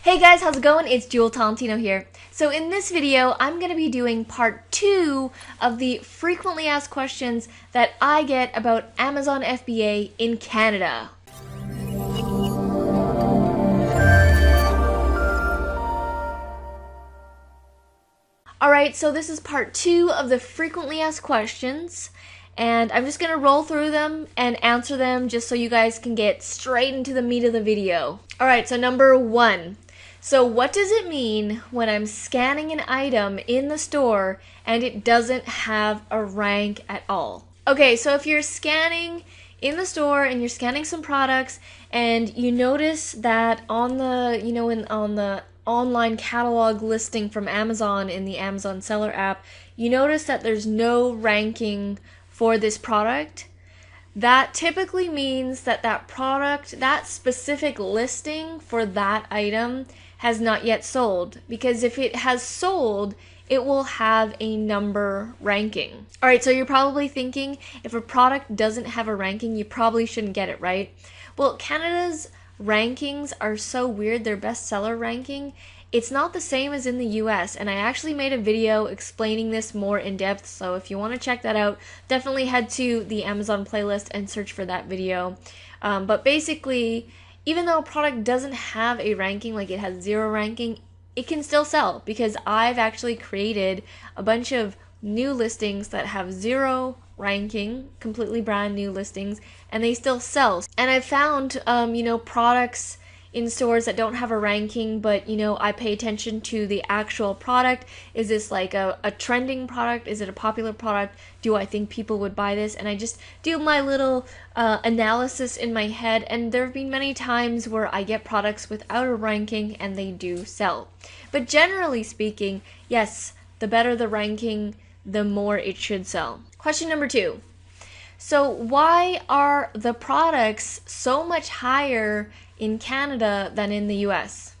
Hey guys, how's it going? It's Jewel Tolentino here. So in this video, I'm going to be doing part 2 of the frequently asked questions that I get about Amazon FBA in Canada. Alright, so this is part 2 of the frequently asked questions, and I'm just going to roll through them and answer them just so you guys can get straight into the meat of the video. Alright, so number 1. So what does it mean when I'm scanning an item in the store and it doesn't have a rank at all? Okay, so if you're scanning in the store and you're scanning some products and you notice that on the, on the online catalog listing from Amazon in the Amazon seller app, you notice that there's no ranking for this product, that typically means that that product, that specific listing for that item has not yet sold, because if it has sold, it will have a number ranking. Alright, so you're probably thinking, if a product doesn't have a ranking, you probably shouldn't get it, right? Well, Canada's rankings are so weird. Their bestseller ranking, it's not the same as in the US, and I actually made a video explaining this more in depth, so if you want to check that out, definitely head to the Amazon playlist and search for that video. But basically, even though a product doesn't have a ranking, like it has 0 ranking, it can still sell, because I've actually created a bunch of new listings that have 0 ranking, completely brand new listings, and they still sell. And I've found, products in stores that don't have a ranking, but I pay attention to the actual product. Is this like a trending product? Is it a popular product? Do I think people would buy this? And I just do my little analysis in my head, and there have been many times where I get products without a ranking and they do sell. But generally speaking, yes, the better the ranking, the more it should sell. Question number 2. So why are the products so much higher in Canada than in the US?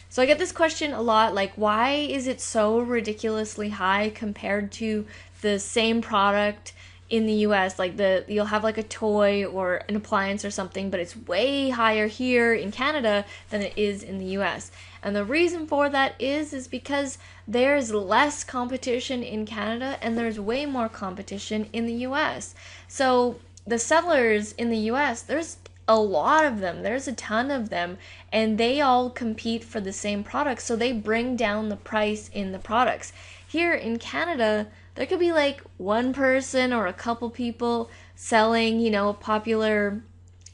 So I get this question a lot, like, why is it so ridiculously high compared to the same product in the US? Like you'll have like a toy or an appliance or something, but it's way higher here in Canada than it is in the US. And the reason for that is because there's less competition in Canada and there's way more competition in the US. So the sellers in the US, there's a lot of them. There's a ton of them, and they all compete for the same products, so they bring down the price in the products. Here in Canada, there could be like one person or a couple people selling, a popular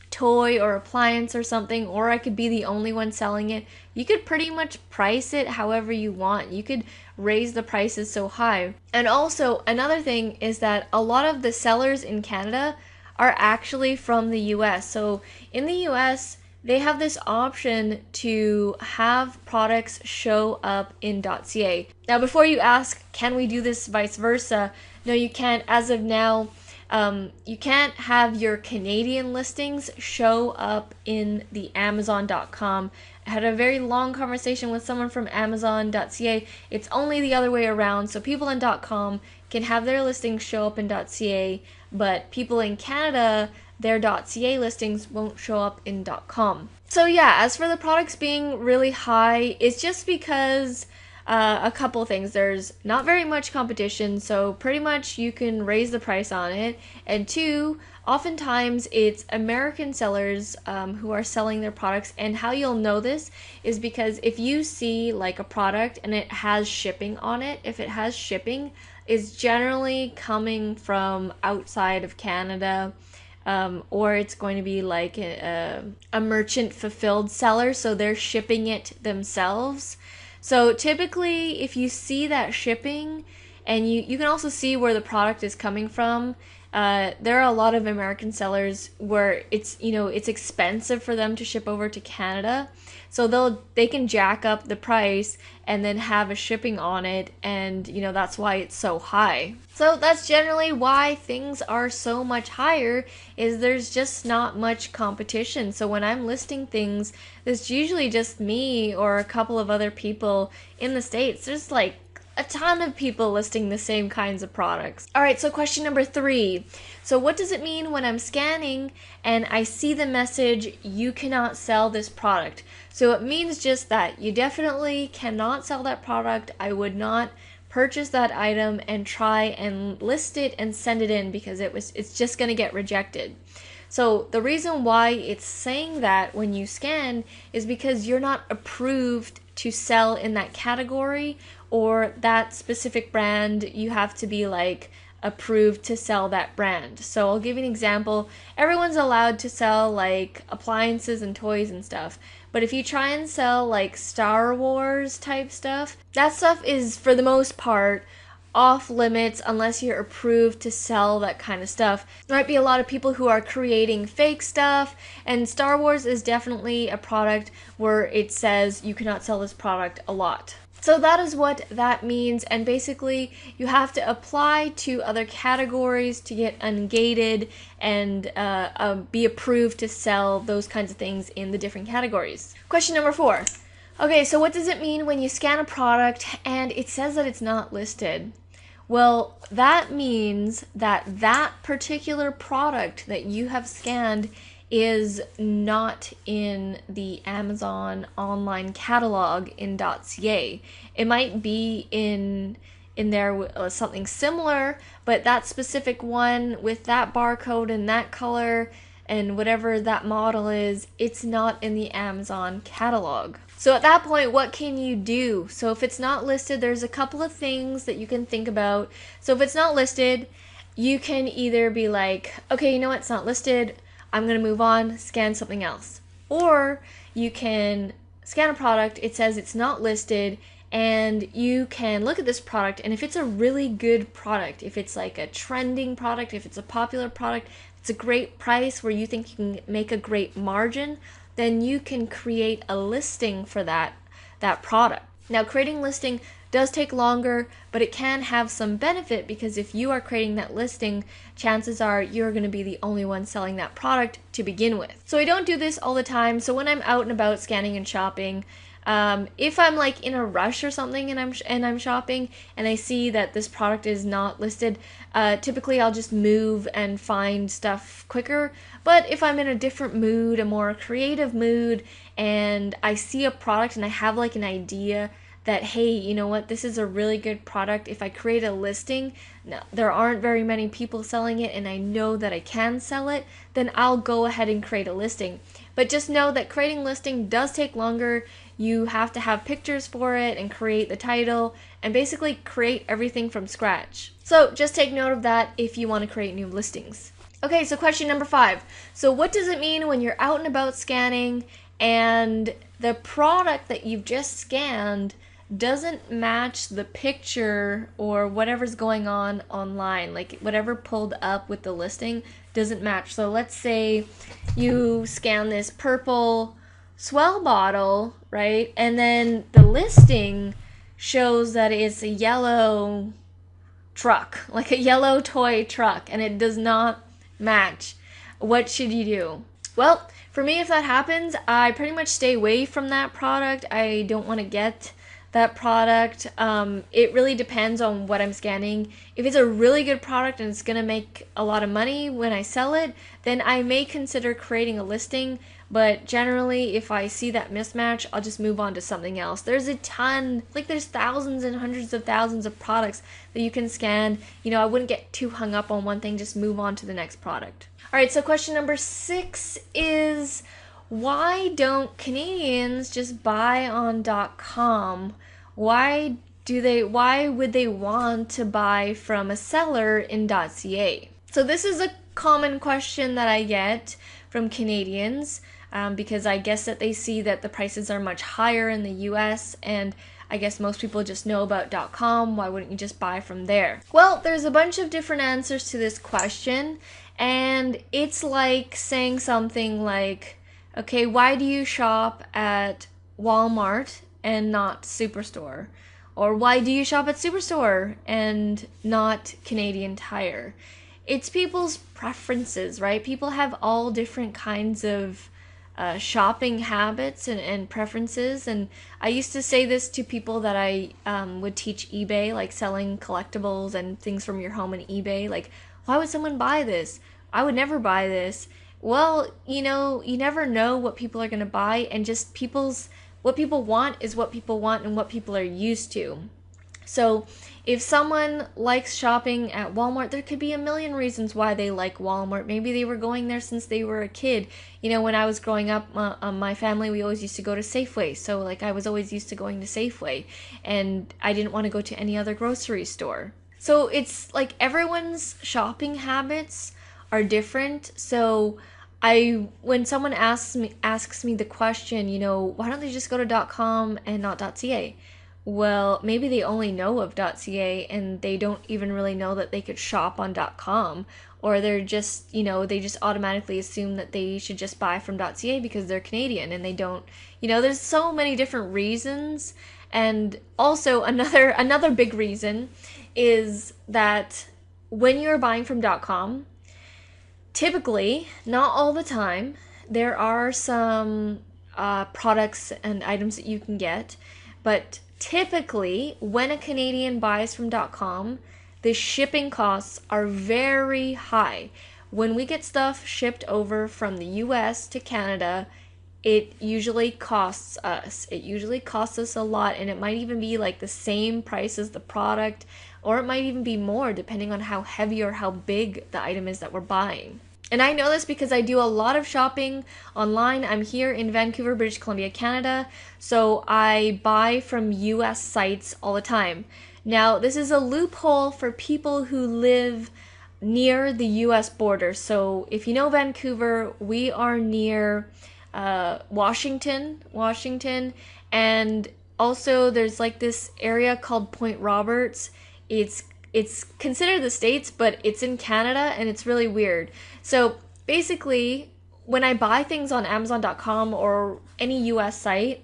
toy or appliance or something, or I could be the only one selling it. You could pretty much price it however you want. You could raise the prices so high. And also, another thing is that a lot of the sellers in Canada are actually from the US. So in the US, they have this option to have products show up in .ca. Now, before you ask, can we do this vice versa? No, you can't. As of now, you can't have your Canadian listings show up in the Amazon.com. I had a very long conversation with someone from Amazon.ca. It's only the other way around. So people in .com can have their listings show up in .ca, but people in Canada, their .ca listings won't show up in .com. So yeah, as for the products being really high, it's just because a couple things. There's not very much competition, so pretty much you can raise the price on it. And 2, oftentimes it's American sellers who are selling their products. And how you'll know this is because if you see like a product and it has shipping on it, if it has shipping, is generally coming from outside of Canada, or it's going to be like a merchant fulfilled seller, so they're shipping it themselves. So typically, if you see that shipping, and you can also see where the product is coming from, there are a lot of American sellers where it's expensive for them to ship over to Canada, so they can jack up the price and then have a shipping on it, and that's why it's so high. So that's generally why things are so much higher, is there's just not much competition. So when I'm listing things, it's usually just me or a couple of other people in the States. There's like a ton of people listing the same kinds of products. All right, so question number 3. So what does it mean when I'm scanning and I see the message, you cannot sell this product? So it means just that you definitely cannot sell that product. I would not purchase that item and try and list it and send it in because it's just going to get rejected. So the reason why it's saying that when you scan is because you're not approved to sell in that category or that specific brand. You have to be like approved to sell that brand. So I'll give you an example. Everyone's allowed to sell like appliances and toys and stuff. But if you try and sell like Star Wars type stuff, that stuff is for the most part off limits unless you're approved to sell that kind of stuff. There might be a lot of people who are creating fake stuff, and Star Wars is definitely a product where it says you cannot sell this product a lot. So that is what that means, and basically you have to apply to other categories to get ungated and be approved to sell those kinds of things in the different categories. Question number 4. Okay, so what does it mean when you scan a product and it says that it's not listed? Well, that means that that particular product that you have scanned is not in the Amazon online catalog in .ca. It might be in there with something similar, but that specific one with that barcode and that color and whatever that model is, it's not in the Amazon catalog. So at that point, what can you do? So if it's not listed, there's a couple of things that you can think about. So if it's not listed, you can either be like, okay, you know what, it's not listed, I'm gonna move on, scan something else. Or you can scan a product, it says it's not listed, and you can look at this product, and if it's a really good product, if it's like a trending product, if it's a popular product, it's a great price where you think you can make a great margin, then you can create a listing for that product. Now, creating listing does take longer, but it can have some benefit because if you are creating that listing, chances are you're going to be the only one selling that product to begin with. So I don't do this all the time. So when I'm out and about scanning and shopping, if I'm like in a rush or something and I'm shopping and I see that this product is not listed, typically I'll just move and find stuff quicker. But if I'm in a different mood, a more creative mood, and I see a product and I have like an idea that, hey, you know what, this is a really good product. If I create a listing, there aren't very many people selling it and I know that I can sell it, then I'll go ahead and create a listing. But just know that creating listing does take longer. You have to have pictures for it and create the title and basically create everything from scratch. So just take note of that if you want to create new listings. Okay, so question number 5. So what does it mean when you're out and about scanning and the product that you've just scanned doesn't match the picture or whatever's going on online, like whatever pulled up with the listing doesn't match? So let's say you scan this purple Swell bottle, right? And then the listing shows that it's a yellow truck, like a yellow toy truck, and it does not match. What should you do? Well, for me, if that happens, I pretty much stay away from that product. I don't want to get that product. It really depends on what I'm scanning. If it's a really good product and it's gonna make a lot of money when I sell it, then I may consider creating a listing. But generally, if I see that mismatch, I'll just move on to something else. There's a ton, like there's thousands and hundreds of thousands of products that you can scan. You know, I wouldn't get too hung up on one thing, just move on to the next product. All right, so question number 6 is, why don't Canadians just buy on .com? Why would they want to buy from a seller in .ca? So this is a common question that I get from Canadians because I guess that they see that the prices are much higher in the US, and I guess most people just know about .com. Why wouldn't you just buy from there? Well, there's a bunch of different answers to this question, and it's like saying something like, okay, why do you shop at Walmart and not Superstore? Or why do you shop at Superstore and not Canadian Tire? It's people's preferences, right? People have all different kinds of shopping habits and preferences. And I used to say this to people that I would teach eBay, like selling collectibles and things from your home on eBay. Like, why would someone buy this? I would never buy this. Well, you know, you never know what people are going to buy, and just what people want is what people want and what people are used to. So if someone likes shopping at Walmart, there could be a million reasons why they like Walmart. Maybe they were going there since they were a kid. You know, when I was growing up, my family, we always used to go to Safeway. So like I was always used to going to Safeway, and I didn't want to go to any other grocery store. So it's like everyone's shopping habits are different. So when someone asks me the question, you know, why don't they just go to .com and not .ca? Well, maybe they only know of .ca and they don't even really know that they could shop on .com, or they're just, you know, they just automatically assume that they should just buy from .ca because they're Canadian, and they don't, you know, there's so many different reasons. And also another big reason is that when you're buying from .com, typically, not all the time, there are some products and items that you can get, but typically, when a Canadian buys from .com, the shipping costs are very high. When we get stuff shipped over from the US to Canada, it usually costs us. It usually costs us a lot, and it might even be like the same price as the product, or it might even be more depending on how heavy or how big the item is that we're buying. And I know this because I do a lot of shopping online. I'm here in Vancouver, British Columbia, Canada, so I buy from US sites all the time. Now, this is a loophole for people who live near the US border. So if you know Vancouver, we are near Washington, and also there's like this area called Point Roberts. It's considered the States, but it's in Canada, and it's really weird. So basically, when I buy things on Amazon.com or any US site,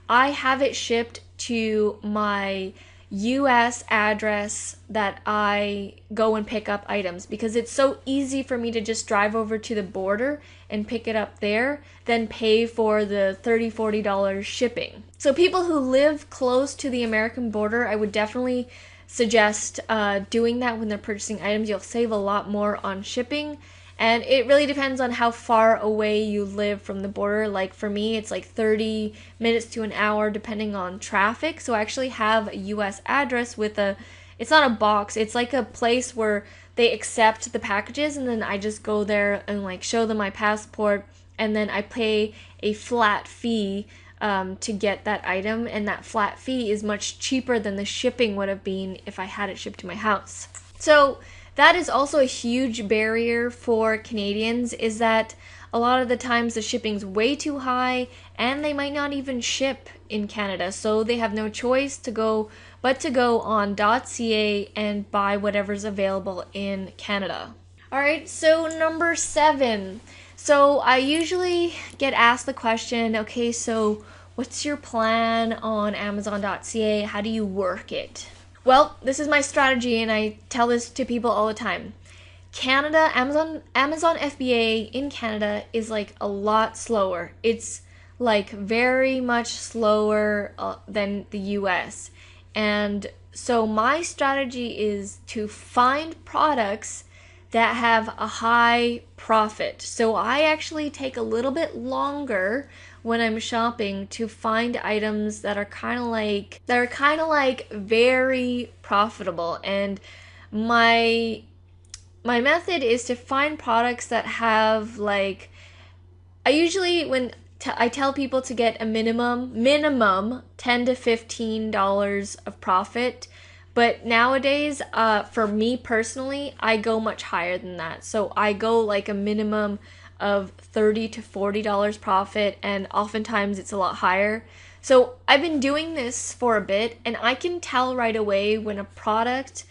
I have it shipped to my US address that I go and pick up items, because it's so easy for me to just drive over to the border and pick it up there than pay for the $30-40 shipping. So people who live close to the American border, I would definitely suggest doing that when they're purchasing items. You'll save a lot more on shipping, and it really depends on how far away you live from the border. Like for me, it's like 30 minutes to an hour depending on traffic. So I actually have a US address with it's not a box, it's like a place where they accept the packages, and then I just go there and like show them my passport, and then I pay a flat fee to get that item, and that flat fee is much cheaper than the shipping would have been if I had it shipped to my house. So that is also a huge barrier for Canadians, is that a lot of the times the shipping's way too high, and they might not even ship in Canada, so they have no choice but to go on .ca and buy whatever's available in Canada. Alright, so number 7. So I usually get asked the question, okay, so what's your plan on Amazon.ca? How do you work it? Well, this is my strategy, and I tell this to people all the time. Canada, Amazon FBA in Canada is like a lot slower. It's like very much slower than the US. And so my strategy is to find products that have a high profit. So I actually take a little bit longer when I'm shopping to find items that are kind of like very profitable. And my method is to find products that have like, I usually I tell people to get a minimum $10 to $15 of profit. But nowadays, for me personally, I go much higher than that. So I go like a minimum of $30 to $40 profit, and oftentimes it's a lot higher. So I've been doing this for a bit, and I can tell right away when a product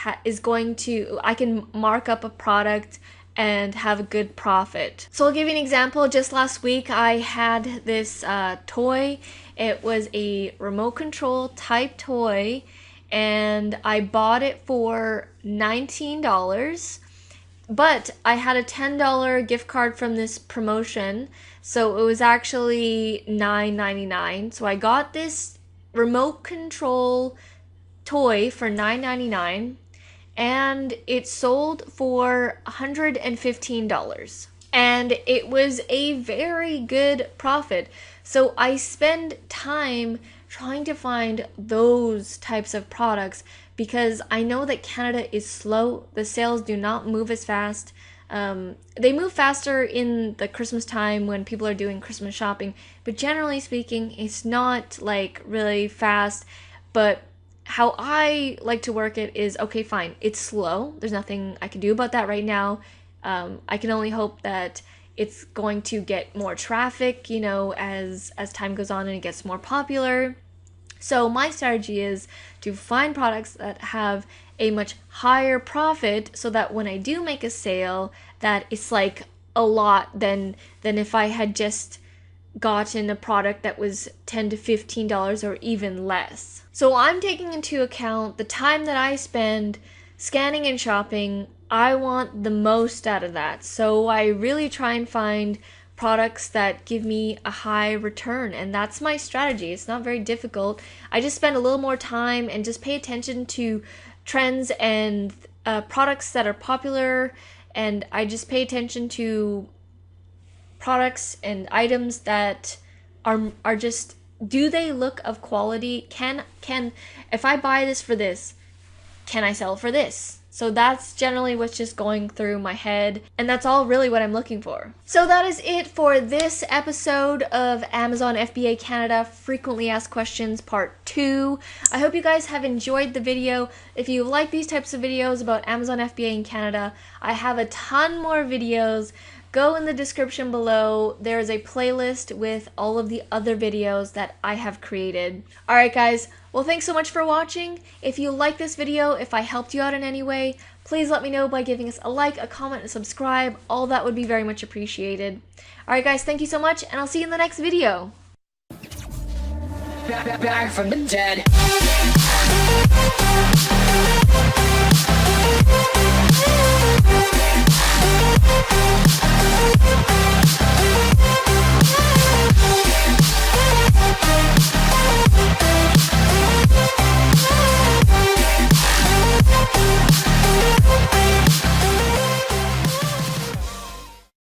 I can mark up a product and have a good profit. So I'll give you an example. Just last week, I had this toy. It was a remote control type toy, and I bought it for $19, But I had a $10 gift card from this promotion, so it was actually $9.99. So I got this remote control toy for $9.99, and it sold for $115. And it was a very good profit. So I spend time trying to find those types of products because I know that Canada is slow. The sales do not move as fast. They move faster in the Christmas time when people are doing Christmas shopping, but generally speaking, it's not like really fast. But how I like to work it is, okay, fine, it's slow. There's nothing I can do about that right now. I can only hope that it's going to get more traffic, as time goes on and it gets more popular. So my strategy is to find products that have a much higher profit so that when I do make a sale, that it's like a lot than if I had just gotten a product that was $10 to $15 or even less. So I'm taking into account the time that I spend scanning and shopping. I want the most out of that. So I really try and find products that give me a high return, and that's my strategy. It's not very difficult. I just spend a little more time and just pay attention to trends and products that are popular, and I just pay attention to products and items that are just, do they look of quality? Can if I buy this for this, can I sell for this? So that's generally what's just going through my head, and that's all really what I'm looking for. So that is it for this episode of Amazon FBA Canada Frequently Asked Questions Part 2. I hope you guys have enjoyed the video. If you like these types of videos about Amazon FBA in Canada, I have a ton more videos. Go in the description below. There is a playlist with all of the other videos that I have created. Alright guys, well thanks so much for watching. If you like this video, if I helped you out in any way, please let me know by giving us a like, a comment, and subscribe. All that would be very much appreciated. Alright guys, thank you so much, and I'll see you in the next video. Back from the dead.